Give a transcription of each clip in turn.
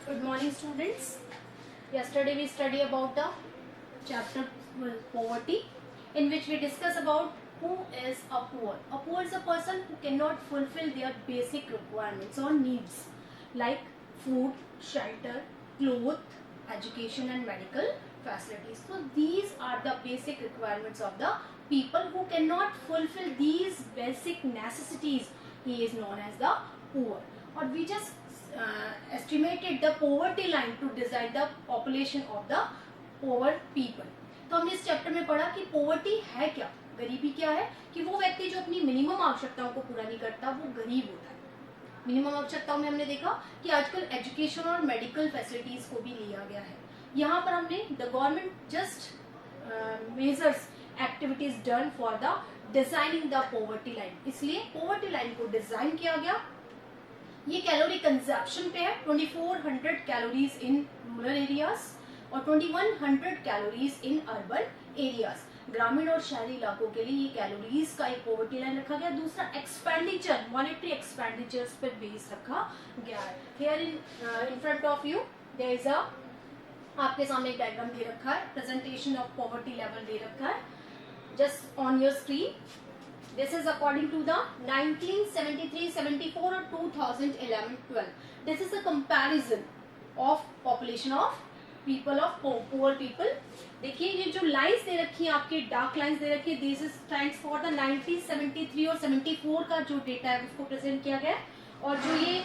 Good morning, students. Yesterday we studied about the chapter poverty, in which we discuss about who is a poor. A poor is a person who cannot fulfill their basic requirements or needs like food, shelter, clothes, education and medical facilities. So these are the basic requirements of the people who cannot fulfill these basic necessities. He is known as the poor. Or we just estimated the poverty line to decide the population of the poor people. तो हमने इस chapter में पढ़ा कि poverty है क्या, गरीबी क्या है, कि वो व्यक्ति जो अपनी मिनिमम आवश्यकताओं को पूरा नहीं करता वो गरीब होता है. मिनिमम आवश्यकताओं में हमने देखा कि आजकल एजुकेशन और मेडिकल फैसिलिटीज को भी लिया गया है. यहाँ पर हमने the government just measures activities done for the designing the poverty line. इसलिए पोवर्टी लाइन को डिजाइन किया गया. ये कैलोरी कंजप्शन पे है. 2400 कैलोरीज इन रूरल एरियाज और 2100 कैलोरीज इन अर्बन एरियाज. ग्रामीण और शहरी इलाकों के लिए ये कैलोरीज का एक पोवर्टी लाइन रखा गया. दूसरा एक्सपेंडिचर, मॉनेटरी एक्सपेंडिचर्स पर बेस रखा गया है. Here in front of you there is a, आपके सामने एक डायग्राम दे रखा है, प्रेजेंटेशन ऑफ पॉवर्टी लेवल दे रखा है just on your screen. This is according to the 1973-74 or 2011-12. This is a comparison of population of people of poor people. देखिए ये जो लाइंस दे रखी है आपकी, डार्क लाइंस दे रखी है, this is stands for the 1973 और 74 का जो डेटा है उसको प्रेजेंट किया गया है. और जो ये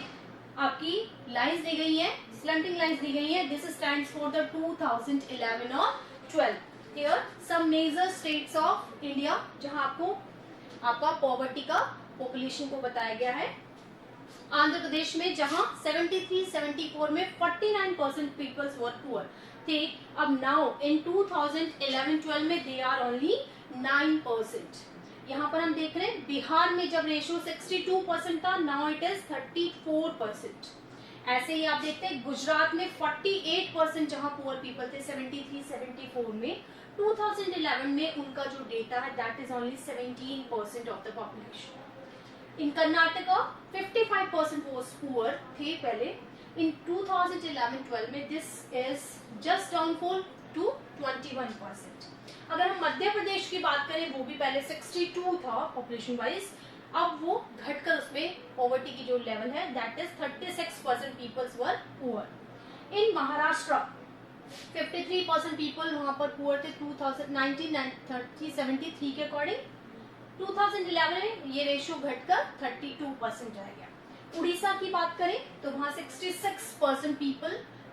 आपकी लाइंस दी गई है, स्लैंटिंग लाइंस दी गई है, दिस स्टैंड्स फॉर द 2011 और 12. Here some major states of India जहां आपका पॉवर्टी का पॉपुलेशन को बताया गया है. आंध्र प्रदेश में जहां 73-74 में 49% पीपल्स वर पुअर थे, अब नाउ इन 2011-12 में दे आर ओनली 9%. यहाँ पर हम देख रहे हैं बिहार में जब रेशियो 62% था, नाउ इट इज 34%. ऐसे ही आप देखते हैं गुजरात में 48% जहां पुअर पीपल थे 73-74 में, 2011 में उनका जो डेटा है that is only 17% of the population. In Karnataka 55% was poor थे पहले. इन 2011-12 में this is just downfall to 21%. अगर हम मध्य प्रदेश की बात करें, वो भी पहले 62 था पॉपुलेशन वाइज, अब वो घटकर उसमें पॉवर्टी की जो लेवल है that is 36% peoples were poor. In Maharashtra 53% people वहां पर पुअर थे 1973 के अकॉर्डिंग. 2011 में ये रेशियो घटकर 32% रह गया. उड़ीसा की बात करें तो वहां 66% पीपल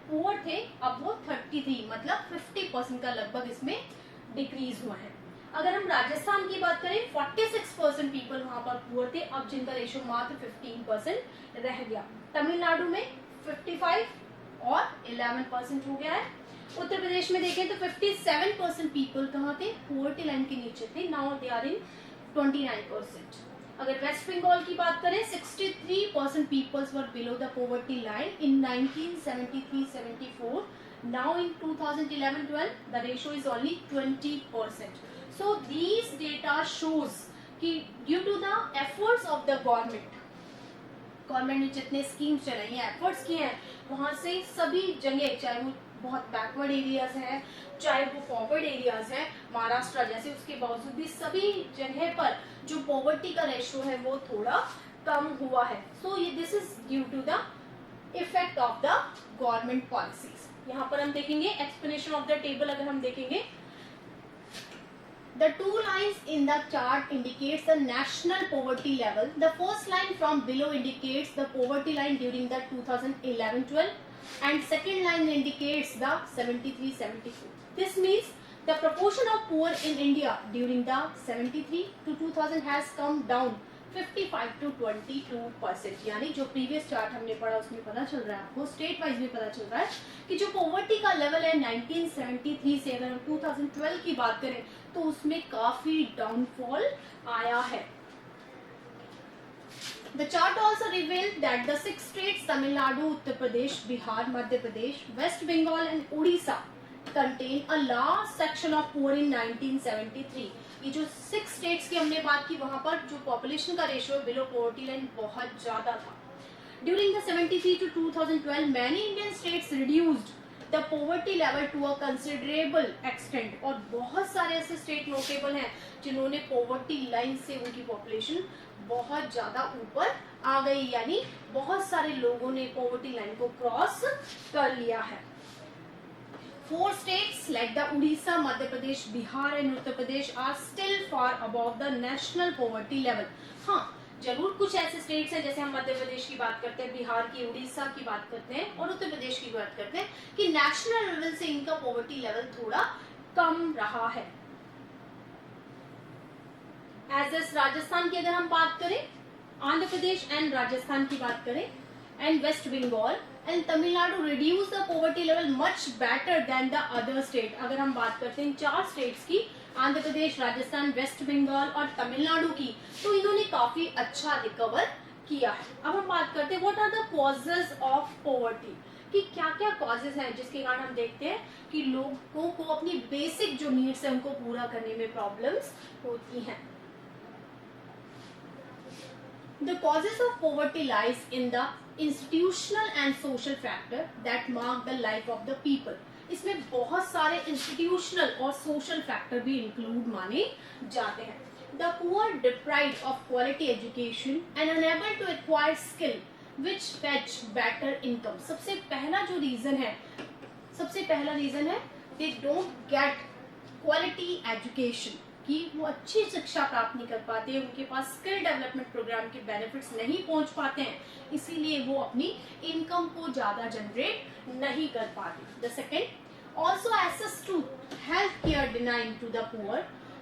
पुअर थे, अब वो 33 मतलब 50% का लगभग इसमें डिक्रीज हुआ है. अगर हम राजस्थान की बात करें 46% पीपल वहां पर पुअर थे, अब जिनका रेशियो मात्र 15% रह गया. तमिलनाडु में 55 और 11% हो गया है. उत्तर प्रदेश में देखें तो 57% पीपल कहाँ थे, पॉवर्टी लाइन के नीचे थे, नाउ दे आर इन 29%. अगर वेस्ट बंगाल की बात करें 63% peoples were below the poverty line in 1973-74. Now in 2011-12 the ratio is only 20%. So these data shows कि due to the efforts of the government ने जितने स्कीम्स चलाई हैं, एफर्ट्स किए हैं, वहां से सभी जगह, चाहे वो बहुत बैकवर्ड एरियाज हैं, चाहे वो फॉरवर्ड एरियाज हैं, महाराष्ट्र जैसे, उसके बावजूद भी सभी जगह पर जो पॉवर्टी का रेशियो है वो थोड़ा कम हुआ है. सो ये this is due to the effect of the government policies. यहाँ पर हम देखेंगे एक्सप्लेनेशन ऑफ द टेबल. अगर हम देखेंगे the two lines in the chart indicates the national poverty level. The first line from below indicates the poverty line during the 2011-12 and second line indicates the 73-74. This means the proportion of poor in India during the 73 to 2000 has come down 55 to 22%. यानी जो previous chart हमने पढ़ा उसमें पता चल रहा है आपको, स्टेट वाइज भी पता चल रहा है कि जो पॉवर्टी का लेवल है 1973 से अगर हम 2012 की बात करें तो उसमें काफी डाउनफॉल आया है. The chart also revealed that the 6 states Tamil Nadu, Uttar Pradesh, Bihar, Madhya Pradesh, West Bengal and Odisha contain a large section of poor in 1973. ये जो 6 स्टेट्स की हमने बात की वहां पर जो पॉपुलेशन का रेशियो बिलो पॉवर्टी लाइन बहुत ज्यादा था. During the 73 to 2012, many Indian states reduced the poverty level to a considerable extent. और बहुत सारे ऐसे स्टेट नोटेबल हैं जिन्होंने पॉवर्टी लाइन से उनकी पॉपुलेशन बहुत ज्यादा ऊपर आ गई, यानी बहुत सारे लोगों ने पॉवर्टी लाइन को क्रॉस कर लिया है. 4 states like the Odisha, Madhya Pradesh, Bihar and Uttar Pradesh are still far above the national poverty level. हाँ, जरूर कुछ ऐसे स्टेट्स हैं, जैसे हम मध्य प्रदेश की बात करते हैं, बिहार की, उड़ीसा की बात करते हैं और उत्तर प्रदेश की बात करते हैं कि नेशनल लेवल से इनका पॉवर्टी लेवल थोड़ा कम रहा है. एज एस राजस्थान की अगर हम बात करें, आंध्र प्रदेश एंड राजस्थान की बात करें and west Bengal and Tamil Nadu reduce the poverty level much better than the other state. अगर हम बात करते हैं 4 स्टेट्स की, आंध्र प्रदेश, राजस्थान, वेस्ट बंगाल और तमिलनाडु की, तो इन्होंने काफी अच्छा रिकवर किया है. अब हम बात करते हैं what are the causes of poverty, कि क्या क्या कॉजेज हैं जिसके कारण हम देखते हैं कि लोगों को अपनी बेसिक जो नीड्स है उनको पूरा करने में प्रॉब्लम्स होती हैं. The causes of poverty lies in the institutional and social factor that mark the life of the people. इसमें बहुत सारे इंस्टीट्यूशनल और सोशल फैक्टर भी इंक्लूड माने जाते हैं. The poor deprived of quality education and unable to acquire skill which fetch better income. सबसे पहला रीजन है they don't get quality education, कि वो अच्छी शिक्षा प्राप्त नहीं कर पाते, उनके पास स्किल डेवलपमेंट प्रोग्राम के बेनिफिट्स नहीं पहुंच पाते हैं, इसीलिए वो अपनी इनकम को ज्यादा जनरेट नहीं कर पाते. The second, also access to health care denied to the poor.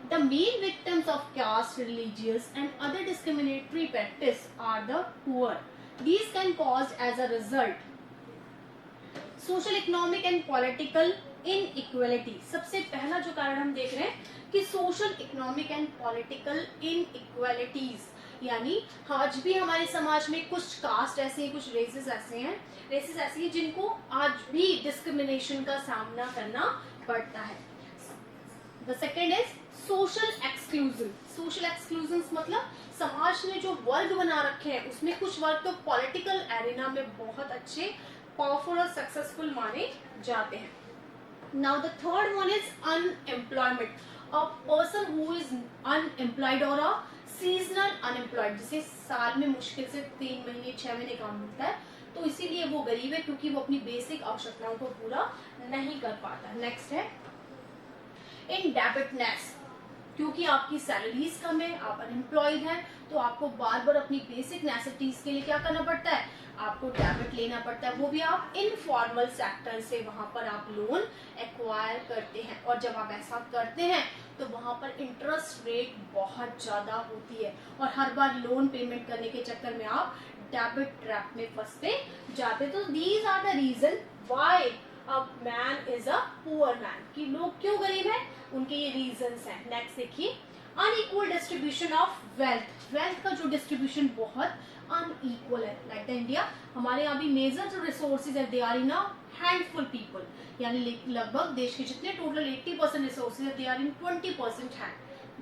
The main victims of caste, religious and other discriminatory practice are the poor. These can cause as a result social, economic and political inequality. सबसे पहला जो कारण हम देख रहे हैं कि social, economic and political inequalities, यानी आज भी हमारे समाज में कुछ कास्ट ऐसे हैं, कुछ रेसेस ऐसी हैं जिनको आज भी डिस्क्रिमिनेशन का सामना करना पड़ता है. The second is social exclusion. Social exclusion मतलब समाज ने जो वर्ग बना रखे हैं उसमें कुछ वर्ग तो पॉलिटिकल एरिना में बहुत अच्छे, पावरफुल और सक्सेसफुल माने जाते हैं. Now the third one is unemployment. A person who is unemployed or a seasonal unemployed, जिसे साल में मुश्किल से 3 महीने 6 महीने काम मिलता है, तो इसीलिए वो गरीब है क्योंकि वो अपनी बेसिक आवश्यकताओं को पूरा नहीं कर पाता. नेक्स्ट है इंडेबिटनेस. क्योंकि आपकी सैलरीज कम है, आप अनएम्प्लॉयड हैं, तो आपको बार बार अपनी बेसिक नेसेसिटीज के लिए क्या करना पड़ता है, आपको डेबिट लेना पड़ता है, वो भी आप इनफॉर्मल सेक्टर से वहां पर आप लोन एक्वायर करते हैं. और जब आप ऐसा करते हैं तो वहां पर इंटरेस्ट रेट बहुत ज्यादा होती है और हर बार लोन पेमेंट करने के चक्कर में आप डेबिट ट्रैप में फंसते जाते. तो these are the reason why a man is a poor man, कि लोग क्यों गरीब हैं, उनके ये रीजंस हैं. नेक्स्ट देखिए, unequal distribution of wealth. Wealth का जो डिस्ट्रीब्यूशन बहुत अनइक्वल है. लाइक द इंडिया, हमारे यहाँ भी मेजर जो रिसोर्सेज है they are in a handful people, यानी लगभग देश के जितने टोटल 80% रिसोर्सेज है दे आर इन 20% हैंड,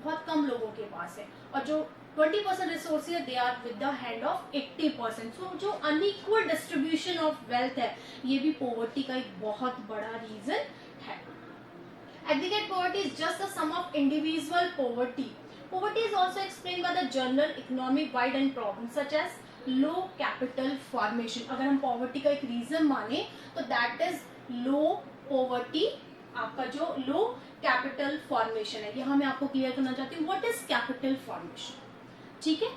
बहुत कम लोगों के पास है. और जो 20% resources they are with the hand of 80%. So जो अनइक्वल डिस्ट्रीब्यूशन ऑफ वेल्थ है ये भी पॉवर्टी का एक बहुत बड़ा रीजन है. Aggregate poverty is just the sum of individual poverty. Poverty is also explained by the general economic wide and problems such as low capital formation. अगर हम poverty का एक reason माने तो that is low poverty, आपका जो low capital formation है. यहाँ मैं आपको clear करना चाहती हूँ what is capital formation. ठीक है,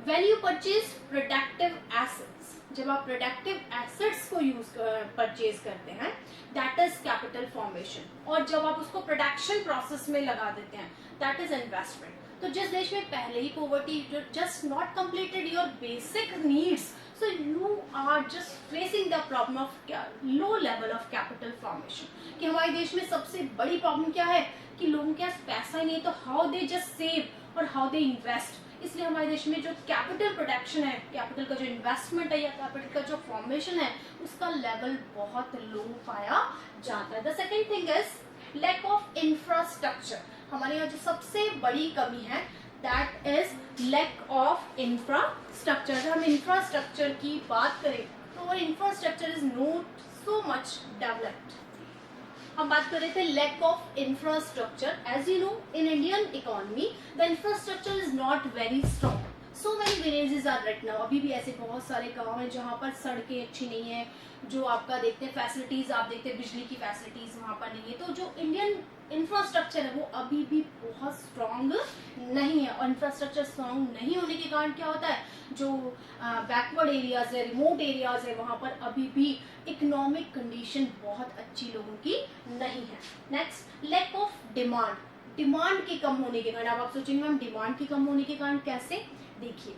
when you purchase protective assets, जब आप प्रोडक्टिव एसेट्स को परचेज करते हैं दैट इज कैपिटल फॉर्मेशन. और जब आप उसको प्रोडक्शन प्रोसेस में लगा देते हैं दैट इज इन्वेस्टमेंट. तो जिस देश में पहले ही poverty just not completed your basic needs, so you are just facing the problem of low level of capital formation. कि हमारे देश में सबसे बड़ी प्रॉब्लम क्या है कि लोगों के पास पैसा ही नहीं, तो हाउ दे जस्ट सेव और हाउ दे इन्वेस्ट. इसलिए हमारे देश में जो कैपिटल प्रोटेक्शन है, कैपिटल का जो इन्वेस्टमेंट है या कैपिटल का जो फॉर्मेशन है उसका लेवल बहुत लो पाया जाता है. The second thing is lack of infrastructure. हमारे यहाँ जो सबसे बड़ी कमी है that is lack of infrastructure. अगर हम इंफ्रास्ट्रक्चर की बात करें तो infrastructure is not so much developed. हम बात कर रहे थे lack of infrastructure. As you know in Indian economy the infrastructure is not very strong, so many villages are right now. अभी भी ऐसे बहुत सारे गांव हैं जहाँ पर सड़कें अच्छी नहीं है, जो आपका देखते हैं फैसिलिटीज, आप देखते हैं बिजली की फैसिलिटीज वहाँ पर नहीं है। तो जो इंडियन इंफ्रास्ट्रक्चर है वो अभी भी बहुत स्ट्रॉन्ग नहीं है, और इंफ्रास्ट्रक्चर स्ट्रॉन्ग नहीं होने के कारण क्या होता है, जो बैकवर्ड एरियाज है, रिमोट एरियाज है, वहाँ पर अभी भी इकोनॉमिक कंडीशन बहुत अच्छी लोगों की नहीं है। Next, lack of demand. Demand के कम होने के कारण, अब आप सोचेंगे मैम डिमांड के कम होने के कारण कैसे? देखिए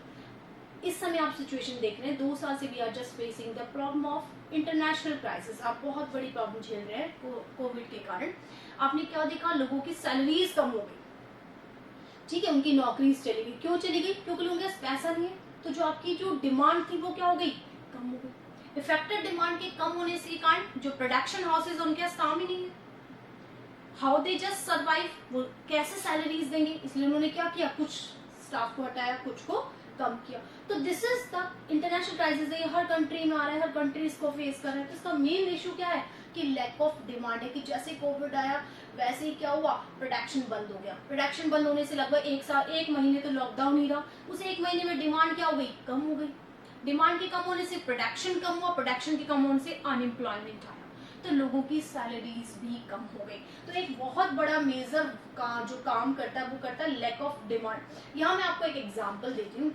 इस समय आप सिचुएशन देख रहे हैं, 2 साल से we are just facing the problem of international crisis. आप बहुत बड़ी प्रॉब्लम झेल रहे हैं कोविड के कारण। आपने क्या देखा, लोगों की सैलरीज कम हो गई, ठीक है, उनकी नौकरीज चली गई। क्यों चली गई? क्योंकि लोगों के पास पैसा नहीं है, तो जो आपकी जो डिमांड थी वो क्या हो गई, कम हो गई। इफेक्टेड डिमांड के कम होने से कारण जो प्रोडक्शन हाउसेज उनके पास काम ही नहीं है, हाउ दे जस्ट सर्वाइव, वो कैसे सैलरीज देंगे, इसलिए उन्होंने क्या किया, कुछ स्टाफ को हटाया, कुछ को कम किया। तो this is the international crisis है, हर कंट्री में आ रहा है, हर कंट्री इसको फेस कर रहा है। तो इसका मेन इशू क्या है कि लैक ऑफ डिमांड है, कि जैसे कोविड आया वैसे ही क्या हुआ, प्रोडक्शन बंद हो गया। प्रोडक्शन बंद होने से लगभग 1 महीने तो लॉकडाउन ही रहा, उस 1 महीने में डिमांड क्या हो गई, कम हो गई। डिमांड के कम होने से प्रोडक्शन कम हुआ, प्रोडक्शन के कम होने से अनएम्प्लॉयमेंट आया, तो लोगों की सैलरीज भी कम हो गई। तो एक बहुत बड़ा मेजर का जो काम करता है वो करता है लैक ऑफ डिमांड। यहाँ मैं आपको एक एग्जांपल देती हूँ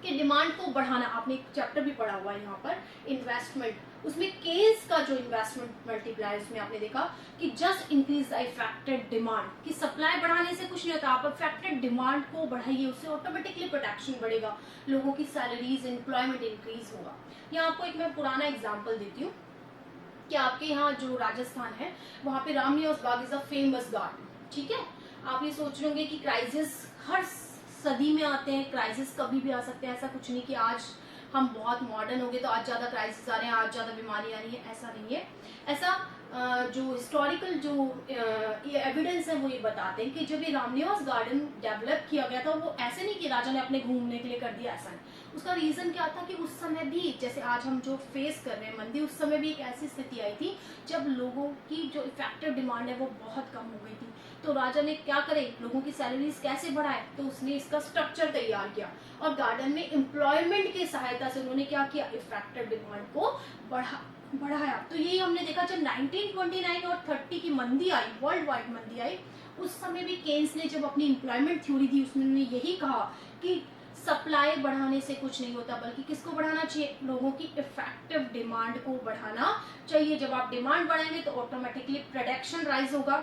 कि डिमांड को बढ़ाना, आपने एक चैप्टर भी पढ़ा हुआ है यहाँ पर इन्वेस्टमेंट, उसमें केस का जो इन्वेस्टमेंट मल्टीप्लायर, उसमें आपने देखा कि just increase the affected demand, कि सप्लाई बढ़ाने से कुछ नहीं होता, आप इफेक्टेड डिमांड को बढ़ाइए, उससे ऑटोमेटिकली प्रोडक्शन बढ़ेगा, लोगों की सैलरीज, एम्प्लॉयमेंट इंक्रीज होगा। यहाँ आपको एक मैं पुराना एग्जाम्पल देती हूँ कि आपके यहाँ जो राजस्थान है वहाँ पे Ramniwas Bagh is a famous garden, ठीक है। आप ये सोच रहे होंगे कि क्राइसिस हर सदी में आते हैं, क्राइसिस कभी भी आ सकते हैं, ऐसा कुछ नहीं कि आज हम बहुत मॉडर्न हो गए तो आज ज्यादा क्राइसिस आ रहे हैं, आज ज्यादा बीमारी आ रही है, ऐसा नहीं है। ऐसा जो हिस्टोरिकल जो एविडेंस है वो ये बताते हैं कि जब ये रामनिवास गार्डन डेवलप किया गया था, वो ऐसे नहीं कि राजा ने अपने घूमने के लिए कर दिया, ऐसा नहीं। उसका रीजन क्या था कि उस समय भी जैसे आज हम जो फेस कर रहे हैं मंदी, उस समय भी एक ऐसी स्थिति आई थी जब लोगों की जो इफेक्टिव डिमांड है वो बहुत कम हो गई थी। तो राजा ने क्या करे, लोगों की सैलरीज कैसे बढ़ाए, तो उसने इसका स्ट्रक्चर तैयार किया और गार्डन में एम्प्लॉयमेंट की सहायता से उन्होंने क्या किया, इफेक्टिव डिमांड को बढ़ाया। तो यही हमने देखा जब 1929 और 30 की मंदी आई, वर्ल्ड वाइड मंदी आई, उस समय भी केन्स ने जब अपनी एम्प्लॉयमेंट थ्योरी दी उसमें उन्होंने यही कहा कि सप्लाई बढ़ाने से कुछ नहीं होता, बल्कि किसको बढ़ाना चाहिए, लोगों की इफेक्टिव डिमांड को बढ़ाना चाहिए। जब आप डिमांड बढ़ाएंगे तो ऑटोमेटिकली प्रोडक्शन राइज होगा,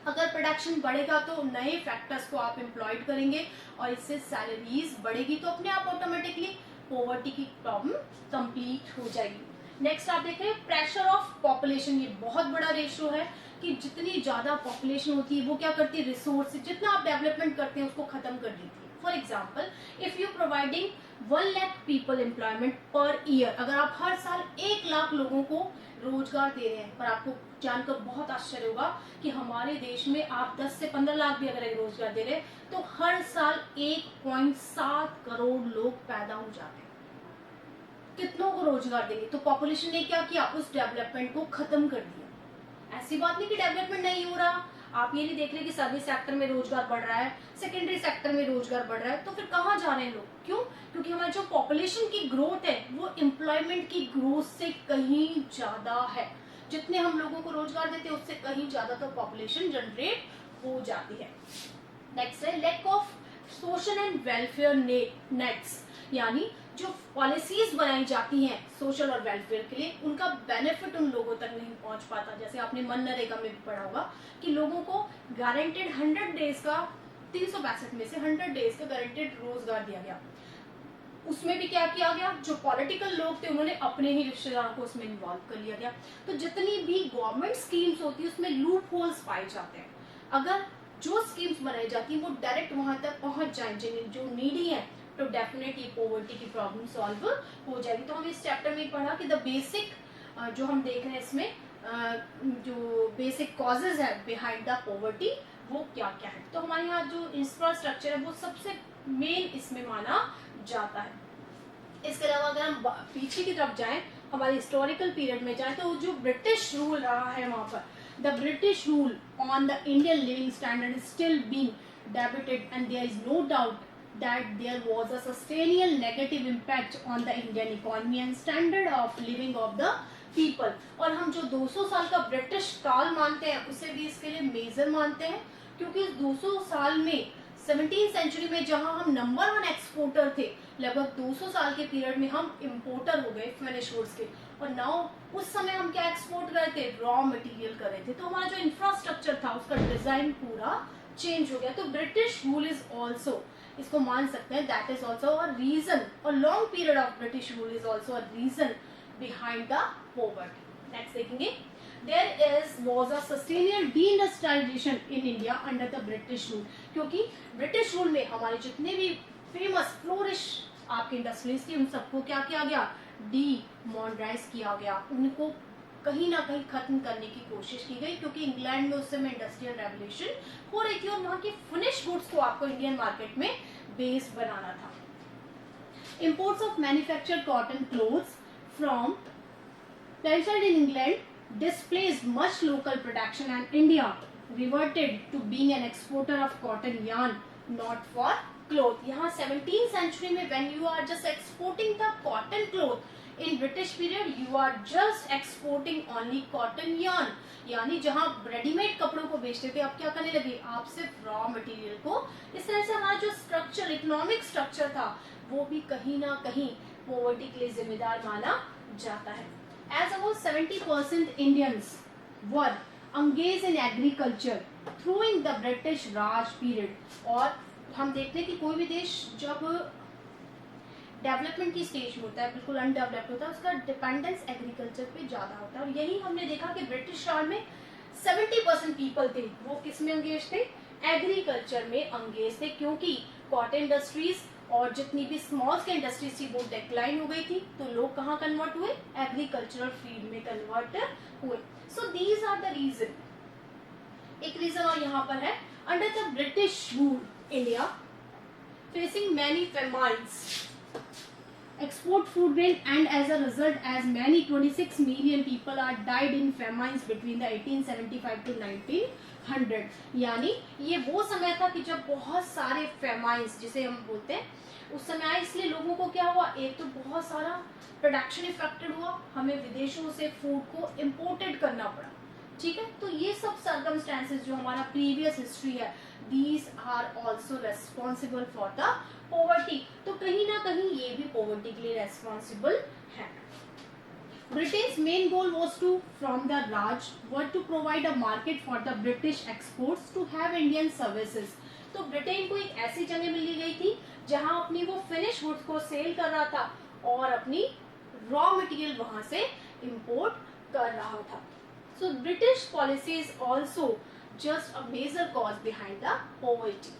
अगर प्रोडक्शन बढ़ेगा तो नए फैक्टर्स को आप एम्प्लॉयड करेंगे और इससे सैलरीज बढ़ेगी, तो अपने आप ऑटोमेटिकली पॉवर्टी की प्रॉब्लम कंप्लीट हो जाएगी। नेक्स्ट आप देख रहे हैं प्रेशर ऑफ पॉपुलेशन, ये बहुत बड़ा रेशियो है कि जितनी ज्यादा पॉपुलेशन होती है वो क्या करती है, रिसोर्स जितना आप डेवलपमेंट करते हैं उसको खत्म कर देती है। For example if you providing 1 lakh people employment per year, अगर आप हर साल 1 लाख लोगों को रोजगार दे रहे हैं, पर आपको जानकर बहुत आश्चर्य होगा कि हमारे देश में आप 10 से 15 लाख भी अगर रोजगार दे रहे हैं तो हर साल 1.7 करोड़ लोग पैदा हो जाते हैं। कितनों को रोजगार देंगे? तो पॉपुलेशन ने क्या किया, उस डेवलपमेंट को खत्म कर दिया। ऐसी बात नहीं कि डेवलपमेंट नहीं हो रहा, आप ये नहीं देख रहे कि सर्विस सेक्टर में रोजगार बढ़ रहा है, सेकेंडरी सेक्टर में रोजगार बढ़ रहा है, तो फिर कहाँ जा रहे हैं लोग? क्यों? क्योंकि हमारी जो पॉपुलेशन की ग्रोथ है वो एम्प्लॉयमेंट की ग्रोथ से कहीं ज्यादा है। जितने हम लोगों को रोजगार देते हैं उससे कहीं ज्यादा तो पॉपुलेशन जनरेट हो जाती है। नेक्स्ट है lack of social and welfare nets, यानी जो पॉलिसीज बनाई जाती हैं सोशल और वेलफेयर के लिए, उनका बेनिफिट उन लोगों तक नहीं पहुंच पाता। जैसे आपने मनरेगा में भी पढ़ा होगा कि लोगों को गारंटेड 100 डेज का, 365 में से 100 डेज का गारंटेड रोजगार दिया गया। उसमें भी क्या किया गया, जो पॉलिटिकल लोग थे उन्होंने अपने ही रिश्तेदारों को उसमें इन्वॉल्व कर लिया गया। तो जितनी भी गवर्नमेंट स्कीम्स होती है उसमें लूप होल्स पाए जाते हैं। अगर जो स्कीम्स बनाई जाती है वो डायरेक्ट वहां तक पहुंच जाए जो नीडी है, तो डेफिनेटली पॉवर्टी की प्रॉब्लम सॉल्व हो जाएगी। तो हम इस चैप्टर में पढ़ा कि द बेसिक जो हम देख रहे हैं इसमें जो बेसिक कॉजेज है बिहाइंड द पॉवर्टी, वो क्या क्या है। तो हमारे यहाँ जो इंफ्रास्ट्रक्चर है वो सबसे मेन इसमें माना जाता है। इसके अलावा अगर हम पीछे की तरफ जाएं, हमारे हिस्टोरिकल पीरियड में जाएं, तो जो ब्रिटिश रूल रहा है वहां पर, the British rule on the Indian living standard is still being debated, and there is no doubt that there was a sustainable negative impact on the Indian economy and standard of living of the people। और हम जो 200 साल का British काल मानते हैं उसे भी इसके लिए मेजर मानते हैं, क्योंकि इस 200 साल में 17th सेंचुरी में जहां हम नंबर 1 एक्सपोर्टर थे, लगभग 200 साल के पीरियड में हम इम्पोर्टर हो गए फिनिश गुड्स के। और नाउ उस समय हम क्या एक्सपोर्ट कर रहे थे, रॉ मटेरियल कर रहे थे। तो हमारा जो इंफ्रास्ट्रक्चर था उसका डिजाइन पूरा चेंज हो गया। तो ब्रिटिश रूल इज ऑल्सो, इसको मान सकते हैं, that is also a reason, और long period of British rule is also a reason behind the poverty. Next देखेंगे, there was a sustainable deindustrialization in India under the British rule. क्योंकि British rule में हमारे जितने भी famous flourish आपकी industries थी उन सबको क्या किया गया, डीमोनेटाइज किया गया, उनको कहीं ना कहीं खत्म करने की कोशिश की गई, क्योंकि इंग्लैंड में उस समय इंडस्ट्रियल रेवोल्यूशन हो रही थी और वहां की फिनिश गुड्स को आपको इंडियन मार्केट में बेस बनाना था। Imports of manufactured cotton cloths from placed in England displaced much local production and India reverted to being an exporter of cotton yarn not for cloth. यहाँ 17th century में when you are just exporting the cotton cloth, in British period you are just exporting only cotton yarn, यानी जहां readymade कपड़ों को बेचते थे अब क्या करने लगे, आप सिर्फ रॉ मटेरियल को। इस तरह से हमारा जो स्ट्रक्चर, इकोनॉमिक स्ट्रक्चर था वो भी कहीं ना कहीं पॉवर्टी के लिए जिम्मेदार माना जाता है। As about 70% Indians were engaged in agriculture during the British Raj period। और हम देखते हैं कि कोई भी देश जब डेवलपमेंट की स्टेज में होता है, बिल्कुल अनडेवलप्ड होता है, उसका डिपेंडेंस एग्रीकल्चर पे ज्यादा होता है। और यही हमने देखा कि ब्रिटिश राज में 70% पीपल थे वो किस में अंगेज थे, एग्रीकल्चर में अंगेज थे, क्योंकि कॉटन इंडस्ट्रीज और जितनी भी स्मॉल स्केल इंडस्ट्रीज थी वो डिक्लाइन हो गई थी। तो लोग कहाँ कन्वर्ट हुए, एग्रीकल्चरल फील्ड में कन्वर्ट हुए। So these are the reason. एक रीजन और यहाँ पर है, under the British rule India facing many famines export food grain, and as a result as many 26 million people are died in famines between the 1875 to 1900। यानी ये वो समय था कि जब बहुत सारे फेमाइन्स जिसे हम बोलते हैं उस समय आए, इसलिए लोगों को क्या हुआ, एक तो बहुत सारा प्रोडक्शन इफेक्टेड हुआ, हमें विदेशों से फूड को इम्पोर्टेड करना पड़ा। ठीक है, तो ये सब सर्कमस्टेंसेस जो हमारा प्रीवियस हिस्ट्री है, these are also responsible for the poverty। तो कहीं ना कहीं ये भी पॉवर्टी के लिए रेस्पॉन्सिबल है। Britain's main goal was to, from the Raj, were to provide a market for the British exports to have Indian services। तो ब्रिटेन को एक ऐसी जगह मिल गई थी जहां अपनी वो फिनिश गुड्स को सेल कर रहा था और अपनी रॉ मटेरियल वहां से इंपोर्ट कर रहा था। So British policy is also just a major cause behind the poverty।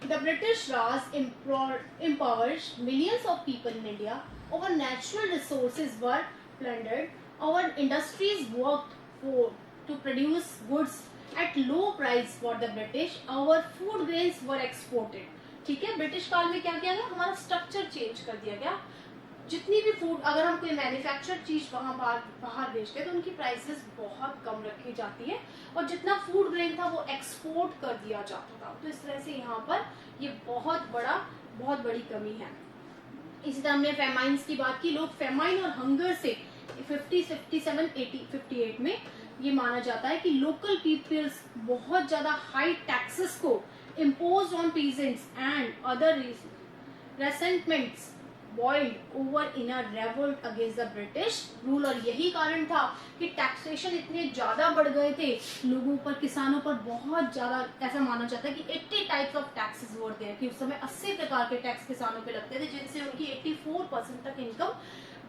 The British Raj empowered millions of people in India। Our natural resources were plundered। Our industries worked to produce goods at low price for the British। Our food grains were exported। ठीक है, British काल में क्या किया गया, हमारा structure change कर दिया गया। जितनी भी फूड, अगर हम कोई मैन्युफैक्चर्ड चीज वहां बाहर बेचते हैं तो उनकी प्राइसेस बहुत कम रखी जाती है और जितना फूड ग्रेन था वो एक्सपोर्ट कर दिया जाता था। तो इस तरह से यहाँ पर ये बहुत बड़ी कमी है। इसी तरह हमने फेमाइन्स की बात की, लोग फेमाइन और हंगर से 58 में ये माना जाता है कि लोकल पीपल्स बहुत ज्यादा हाई टैक्सेस को impose on peasants and other resentments boiled over in a revolt against the British rule। और यही कारण था कि टैक्सेशन इतने ज्यादा बढ़ गए थे लोगों पर, किसानों पर बहुत ज्यादा। ऐसा माना जाता है कि 80 टाइप्स ऑफ टैक्सेस वर थे, कि उस समय 80 प्रकार के टैक्स किसानों पे लगते थे, जिनसे उनकी 84% तक इनकम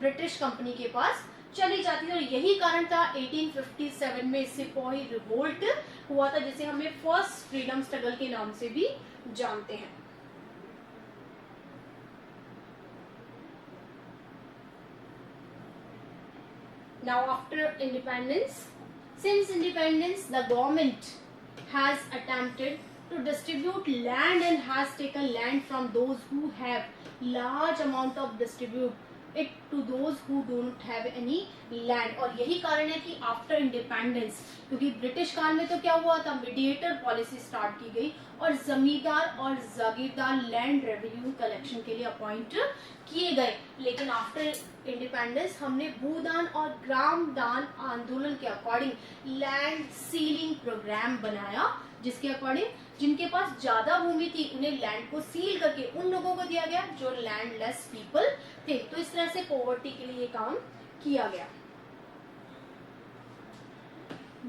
ब्रिटिश कंपनी के पास चली जाती थी। और यही कारण था 1857 में सिपाही रिवोल्ट हुआ था, जिसे हमें फर्स्ट फ्रीडम स्ट्रगल के नाम से भी जानते हैं। Now after independence, since independence the government has attempted to distribute land and has taken land from those who have large amount of distribute it to those who don't have any land. और यही कारण है कि after independence, क्योंकि British काल में तो क्या हुआ था, मीडिएटर पॉलिसी स्टार्ट की गई और जमींदार और जागीरदार लैंड रेवेन्यू कलेक्शन के लिए अपॉइंट किए गए। लेकिन आफ्टर इंडिपेंडेंस हमने भूदान और ग्राम दान आंदोलन के अकॉर्डिंग लैंड सीलिंग प्रोग्राम बनाया, जिसके अकॉर्डिंग जिनके पास ज्यादा भूमि थी उन्हें लैंड को सील करके उन लोगों को दिया गया जो लैंडलेस पीपल थे। तो इस तरह से पॉवर्टी के लिए काम किया गया।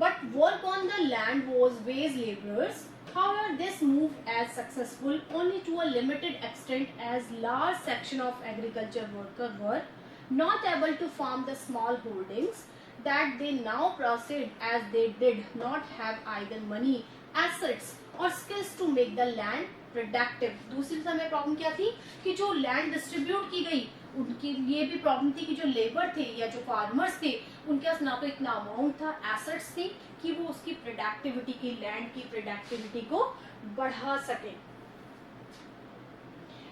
But work on the land was wage laborers. However, this moved as successful only to a limited extent as large section of agriculture workers were not able to farm the small holdings that they now proceed, as they did not have either money, assets or skills to make the land productive. दूसरी समय problem क्या थी कि जो land distribute की गई उनकी ये भी प्रॉब्लम थी कि जो लेबर थे या जो फार्मर्स थे उनके पास ना तो इतना अमाउंट था, एसेट्स थी कि वो उसकी प्रोडक्टिविटी की, लैंड की प्रोडक्टिविटी को बढ़ा सके।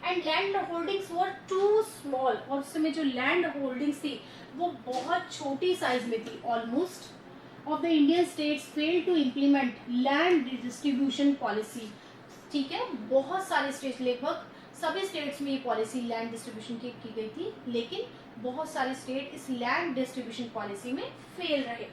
And land holdings were too small, और उस समय जो लैंड होल्डिंग्स थी वो बहुत छोटी साइज में थी। Almost of the Indian states fail to implement land distribution policy. ठीक है, बहुत सारे स्टेट्स, लगभग सभी स्टेट्स में ये पॉलिसी लैंड डिस्ट्रीब्यूशन की गई थी, लेकिन बहुत सारे स्टेट इस लैंड डिस्ट्रीब्यूशन पॉलिसी में फेल रहे।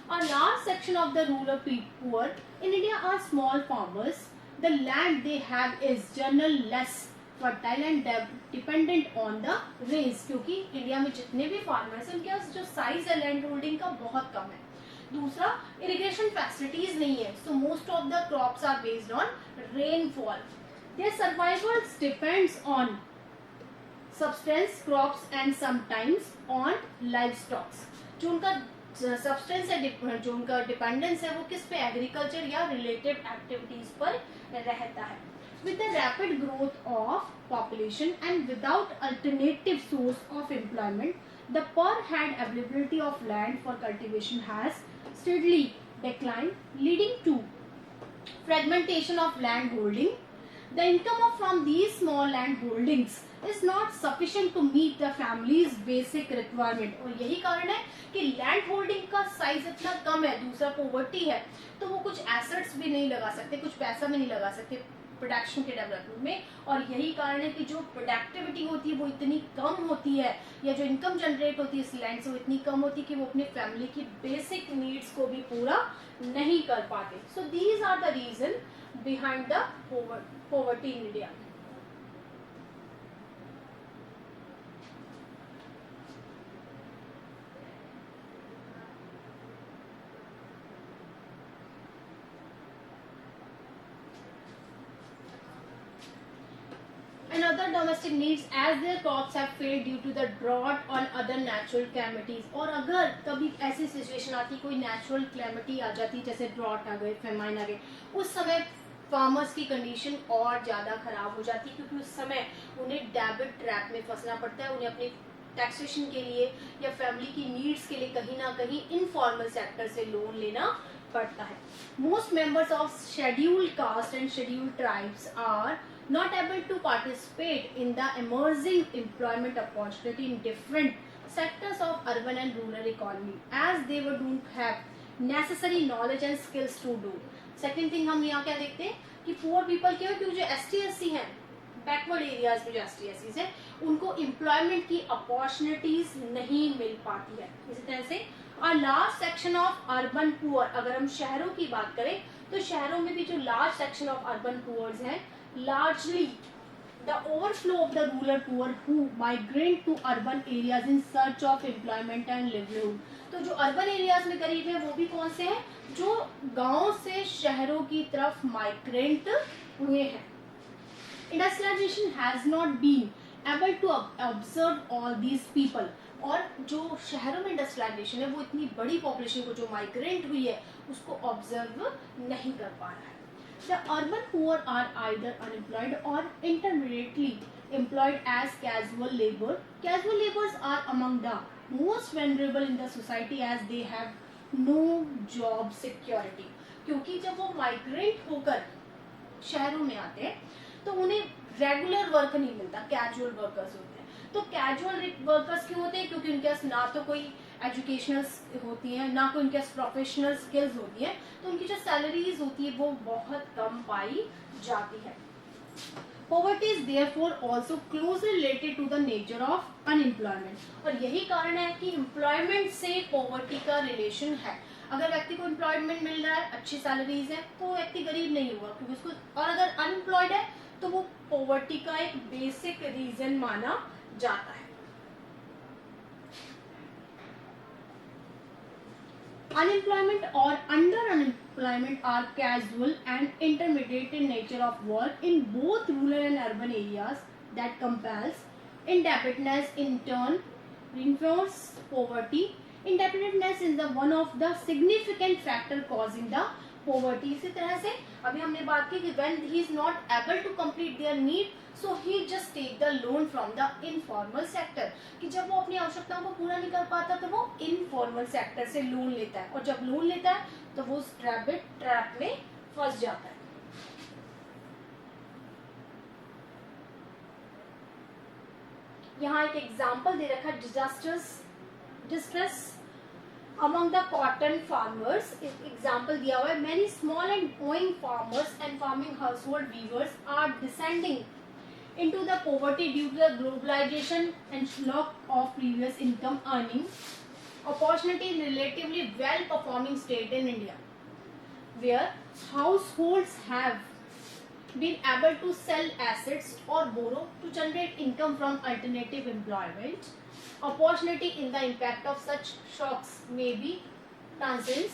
A large section of the rural poor in India are small farmers. The land they have is generally less fertile and dependent on the rains, क्योंकि इंडिया में जितने भी farmers हैं उनके पास जो size है लैंड होल्डिंग का बहुत कम है। दूसरा, इरिगेशन फैसिलिटीज नहीं है, so most of the crops are based on rainfall. Their survival depends on substance crops and sometimes on live stocks. जो उनका सब्सटेंस है, जो उनका डिपेंडेंस है, वो किस पे, एग्रीकल्चर या रिलेटेड एक्टिविटीज पर रहता है। With the rapid growth of population and without alternative source of employment, the per head availability of land for cultivation has steadily declined, leading to fragmentation of land holding. The income from these small land holdings is not sufficient to meet the family's basic requirement. और यही कारण है कि land holding का size इतना कम है, दूसरा poverty है, तो वो कुछ एसेट्स भी नहीं लगा सकते, कुछ पैसा भी नहीं लगा सकते प्रोडक्शन के डेवलपमेंट में। और यही कारण है कि जो प्रोडक्टिविटी होती है वो इतनी कम होती है, या जो इनकम जनरेट होती है इस लैंड से वो इतनी कम होती है कि वो अपने फैमिली की बेसिक नीड्स को भी पूरा नहीं कर पाते। So these are the reason behind the poverty in India. And other domestic needs as their crops have failed due to the drought or other natural calamities. और अगर कभी ऐसी सिचुएशन आती, कोई नेचुरल कैलेमिटी आ जाती, जैसे ड्रॉट आ गए, famine आ गए, उस समय फार्मर्स की कंडीशन और ज़्यादा खराब हो जाती है, क्योंकि उस समय उन्हें डेबिट ट्रैप में फंसना पड़ता है, उन्हें अपनी टैक्सेशन के लिए या फैमिली की नीड्स के लिए कहीं ना कहीं इनफॉर्मल सेक्टर से लोन लेना पड़ता है। Most members of scheduled caste and scheduled tribes are not able to participate in the emerging employment opportunity in different sectors of urban and rural economy as they don't have necessary knowledge and skills to do. Second thing हम यहाँ क्या देखते हैं कि poor people क्या है, क्योंकि जो ST/SC हैं, बैकवर्ड एरियाज में जो ST/SCs हैं, उनको एम्प्लॉयमेंट की अपॉर्चुनिटीज नहीं मिल पाती है। इसी तरह से और large section of urban poor, अगर हम शहरों की बात करें तो शहरों में भी जो large section of urban poors हैं, largely the overflow of the rural poor who migrate to urban areas in search of employment and livelihood. तो जो अर्बन एरियाज में गरीब है वो भी कौन से हैं, जो गांव से शहरों की तरफ माइग्रेंट हुए हैं। Industrialization has not been able to observe all these people. और जो शहरों में इंडस्ट्रियलाइजेशन है वो इतनी बड़ी पॉपुलेशन को जो माइग्रेंट हुई है उसको ऑब्जर्व नहीं कर पा रहा है। The urban poor are either unemployed or intermediately employed as casual labor. Casual laborers are among the most vulnerable in the society as they have no job security. क्योंकि जब वो माइग्रेट होकर शहरों में आते हैं तो उन्हें रेगुलर वर्क नहीं मिलता, कैजुअल वर्कर्स होते हैं। तो कैजुअल वर्कर्स क्यों होते हैं? क्योंकि उनके पास ना तो कोई एजुकेशनल होती है, ना कोई उनके पास प्रोफेशनल स्किल्स होती है, तो उनकी जो सैलरीज होती है वो बहुत कम पाई जाती है। Poverty is therefore also closely related to the nature of unemployment, और यही कारण है कि एम्प्लॉयमेंट से पॉवर्टी का रिलेशन है। अगर व्यक्ति को एम्प्लॉयमेंट मिल रहा है, अच्छी सैलरीज है, तो वो व्यक्ति गरीब नहीं हुआ क्योंकि उसको, और अगर अनएम्प्लॉयड है तो वो पॉवर्टी का एक बेसिक रीजन माना जाता है। Unemployment or under-unemployment are casual and intermediate in nature of work in both rural and urban areas that compels indebtedness, in turn reinforce poverty. Indebtedness is the one of the significant factor causing the poverty. इसी तरह से अभी हमने बात की कि when he is not able to complete their need, so he just take the loan from the informal sector, कि जब वो अपनी आवश्यकताओं को पूरा नहीं कर पाता तो वो इनफॉर्मल सेक्टर से लोन लेता है, और जब लोन लेता है तो वो उस ट्रैप में फंस जाता है। यहाँ एक एग्जाम्पल दे रखा है distress among the cotton farmers, example दिया हुआ है। many small and growing farmers and farming household weavers are descending into the poverty due to the globalization and shock of previous income earning opportunity in relatively well performing state in India, where households have been able to sell assets or borrow to generate income from alternative employment. Opportunity in the impact of such shocks may be transient.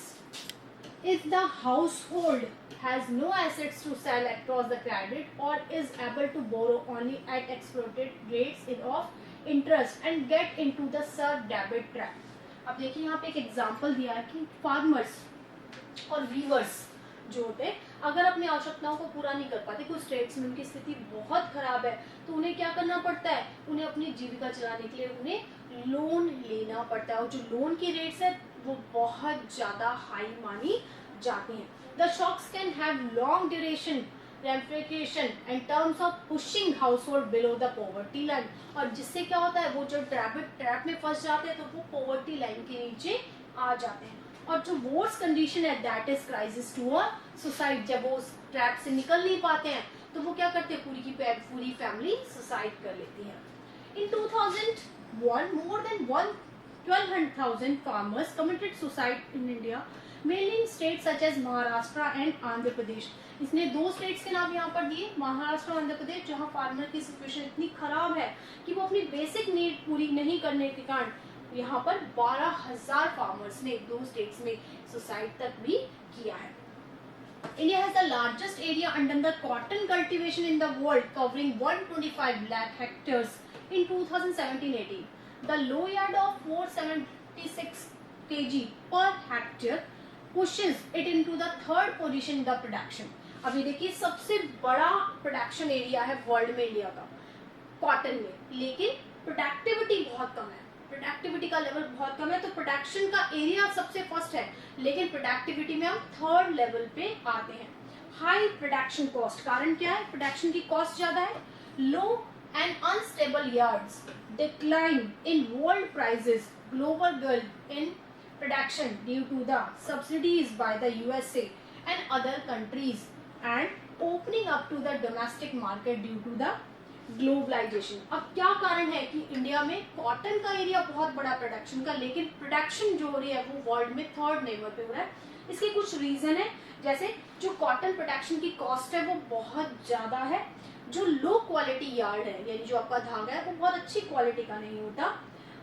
If the household has no assets to sell across the credit or is able to borrow only at exploited rates of interest and get into the serve debit trap. अब देखिए यहाँ पे एक example दिया है कि farmers और viewers जो होते हैं अगर अपनी आवश्यकताओं को पूरा नहीं कर पाते, कुछ स्टेट्स में उनकी स्थिति बहुत खराब है, तो उन्हें क्या करना पड़ता है, उन्हें अपनी जीविका चलाने के लिए उन्हें लोन लेना पड़ता है, और जो लोन की रेट्स है वो बहुत ज्यादा हाई मानी जाती हैं। The shocks can have long duration ramification in terms of pushing household below the poverty line, और जिससे क्या होता है वो जो ट्रैप में फंस जाते हैं तो वो पॉवर्टी लाइन के नीचे आ जाते हैं। और जो वर्स्ट कंडीशन है that is crisis to a suicide, जब वो उस ट्रैप से निकल नहीं पाते हैं तो वो क्या करते हैं, पूरी की पूरी फैमिली सुसाइड कर लेती है। इन 2001 more than 12,000 farmers committed suicide in India, mainly in states such as Maharashtra and Andhra Pradesh. इसने दो स्टेट्स के नाम यहाँ पर दिए, महाराष्ट्र और आंध्र प्रदेश, जहाँ फार्मर की सिचुएशन इतनी खराब है कि वो अपनी बेसिक नीड पूरी नहीं करने के कारण यहाँ पर 12,000 फार्मर्स ने दो स्टेट्स में सुसाइड तक भी किया है। India has the largest area under the cotton cultivation in the world, covering 125 lakh hectares in 2017-18. The low yield of 476 kg per hectare pushes it into the third position in the production. अभी देखिए सबसे बड़ा production area है world में India का cotton में, लेकिन productivity बहुत कम है, प्रोडक्टिविटी का लेवल बहुत कम है। तो प्रोडक्शन का एरिया सबसे फर्स्ट है, लेकिन प्रोडक्टिविटी में हम थर्ड लेवल पे आते हैं। हाई प्रोडक्शन कॉस्ट, कारण क्या है, प्रोडक्शन की कॉस्ट ज्यादा है। Low and unstable yards, decline in world prices, global girl in production due to the subsidies by the USA and other countries, and opening up to the domestic market due to the globalisation. अब क्या कारण है कि India में cotton का area बहुत बड़ा production का, लेकिन प्रोडक्शन जो हो रही है वो वर्ल्ड में थर्ड नंबर पे हो रहा है। इसके कुछ रीजन है, जैसे जो कॉटन प्रोडक्शन की कॉस्ट है वो बहुत ज्यादा है, जो लो क्वालिटी यार्ड है यानी जो आपका धागा है वो बहुत अच्छी क्वालिटी का नहीं होता,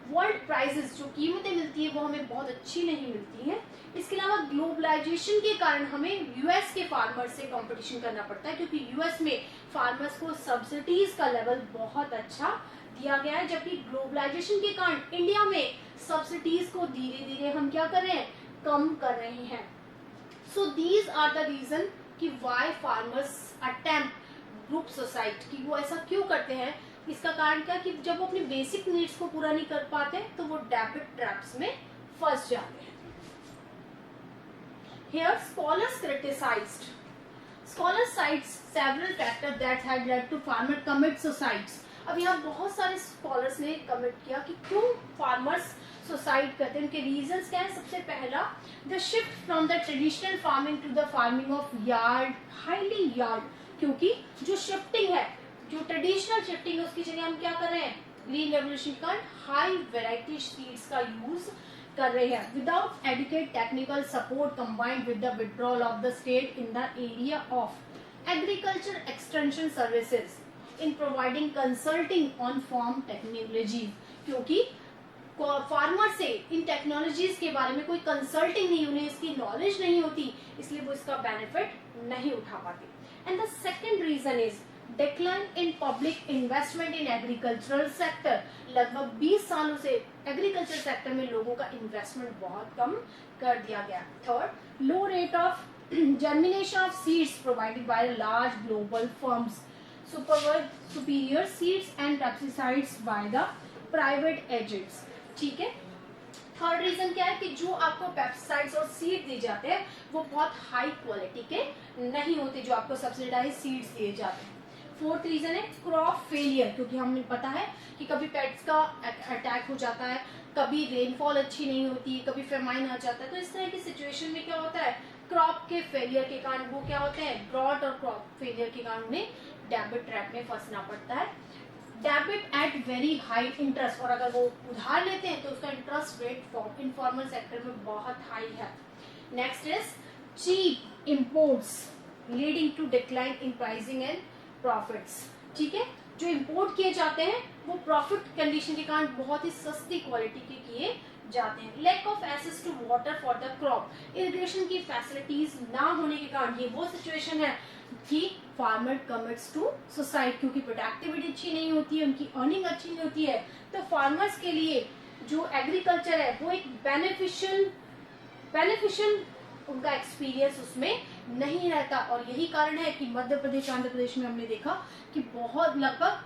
वर्ल्ड प्राइसेस जो कीमतें मिलती है वो हमें बहुत अच्छी नहीं मिलती हैं। इसके अलावा ग्लोबलाइजेशन के कारण हमें यूएस के फार्मर से कंपटीशन करना पड़ता है, क्योंकि यूएस में फार्मर्स को सब्सिडीज का लेवल बहुत अच्छा दिया गया है, जबकि ग्लोबलाइजेशन के कारण इंडिया में सब्सिडीज को धीरे धीरे हम क्या कर रहे हैं, कम कर रहे हैं। So these are the reason कि why farmers attempt group suicide, कि वो ऐसा क्यों करते हैं। इसका कारण क्या कि जब वो अपनी बेसिक नीड्स को पूरा नहीं कर पाते तो वो डेबिट ट्रैप्स में फंस जाते हैं। Here scholars criticized. Scholars cites several factors that had led to farmer commit suicides. अब यहाँ बहुत सारे स्कॉलर्स ने कमिट किया कि क्यों फार्मर्स सुसाइड करते हैं, उनके रीजंस क्या है. सबसे पहला, the shift from the traditional farming to the farming of yard, highly yard. क्योंकि जो शिफ्टिंग है, जो ट्रेडिशनल शिफ्टिंग है, उसकी जगह हम क्या कर रहे हैं, ग्रीन रेवोल्यूशन के कारण हाई वेराइटी सीड्स का यूज कर रहे हैं. Without adequate technical support combined with the withdrawal of the state in the area of agriculture extension services in providing consulting on farm technology. क्योंकि फार्मर से इन technologies के बारे में कोई कंसल्टिंग नहीं, उन्हें इसकी नॉलेज नहीं होती, इसलिए वो इसका बेनिफिट नहीं उठा पाते. And the second reason is decline in public investment in agricultural sector. लगभग 20 सालों से एग्रीकल्चर सेक्टर में लोगों का इन्वेस्टमेंट बहुत कम कर दिया गया. Third, low rate of germination of seeds provided by large global firms, superior seeds and pesticides by the private agents. ठीक है. थर्ड रीजन क्या है कि जो आपको पेस्टिसाइड्स और सीड दिए जाते हैं वो बहुत हाई क्वालिटी के नहीं होते, जो आपको सब्सिडाइज सीड्स दिए जाते हैं. फोर्थ रीजन है क्रॉप फेलियर. क्योंकि हमें पता है कि कभी पेट्स का अटैक हो जाता है, कभी रेनफॉल अच्छी नहीं होती, कभी फेमाइन आ जाता है. तो इस तरह की सिचुएशन में क्या होता है, क्रॉप के फेलियर के कारण वो क्या होते हैं, ड्रॉट और क्रॉप फेलियर के कारण उन्हें डेबिट ट्रैप में फंसना पड़ता है. Debit at very high interest, और अगर वो उधार लेते हैं तो उसका इंटरेस्ट रेट इनफॉर्मल सेक्टर में बहुत हाई है. Next is cheap imports leading to decline in pricing and profits. ठीक है, जो इंपोर्ट किए जाते हैं वो प्रॉफिट कंडीशन के कारण बहुत ही सस्ती क्वालिटी के किए जाते हैं. Lack of access to water for the crop, irrigation की फैसिलिटीज ना होने के कारण ये वो सिचुएशन है कि फार्मर कमिट्स टू सुसाइड. क्योंकि प्रोडक्टिविटी अच्छी नहीं होती है, उनकी अर्निंग अच्छी नहीं होती है, तो फार्मर्स के लिए जो एग्रीकल्चर है वो एक बेनिफिशियल उनका एक्सपीरियंस उसमें नहीं रहता. और यही कारण है कि मध्य प्रदेश, आंध्र प्रदेश में हमने देखा कि बहुत लगभग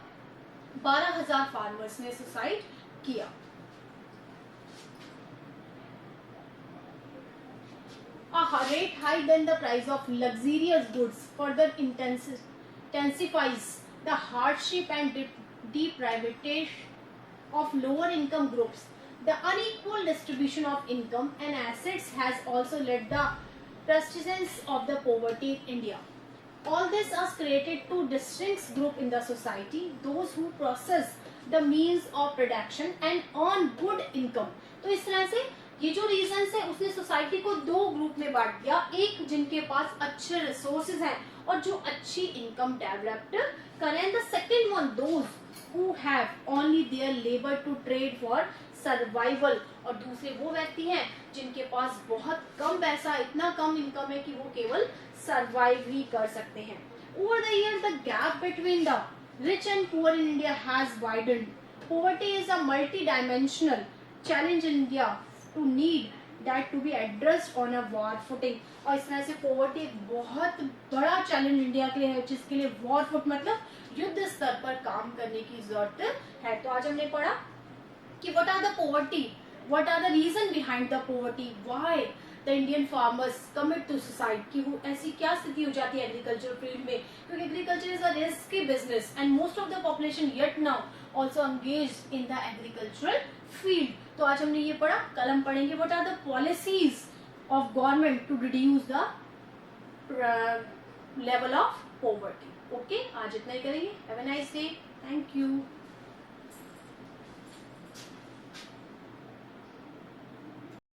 12,000 फार्मर्स ने सुसाइड किया. A rate higher than the price of luxurious goods further intensifies the hardship and deprivation of lower income groups. The unequal distribution of income and assets has also led the persistence of the poverty in India. All this has created two distinct groups in the society: those who possess the means of production and earn good income. तो इस तरह से ये जो reasons है उसने society को दो ग्रुप में बांट दिया. एक जिनके पास अच्छे रिसोर्सेज हैं और जो अच्छी इनकम डेवलप्ड करें. The second one, those who have only their labour to trade for survival. और दूसरे वो व्यक्ति हैं जिनके पास बहुत कम पैसा, इतना कम इनकम है कि वो केवल सर्वाइव ही कर सकते हैं. Over the year the gap between the rich and poor in India has widened. Poverty is a multi-dimensional challenge in India to need that to be addressed on a war footing. और इस तरह से poverty एक बहुत बड़ा challenge India के लिए है, जिसके लिए वॉर फुट मतलब युद्ध स्तर पर काम करने की जरूरत है. तो आज हमने पढ़ा कि what are the poverty, what are the reason behind the poverty, why the Indian farmers commit to suicide. कि वो ऐसी क्या स्थिति हो जाती है एग्रीकल्चर फील्ड में, क्योंकि agriculture is a risky business and most of the population yet now also engaged in the agricultural field. तो आज हमने ये पढ़ा. कल हम पढ़ेंगे what are the policies of government to reduce the level of poverty. Okay, आज इतना ही करेंगे. Have a nice day. Thank you.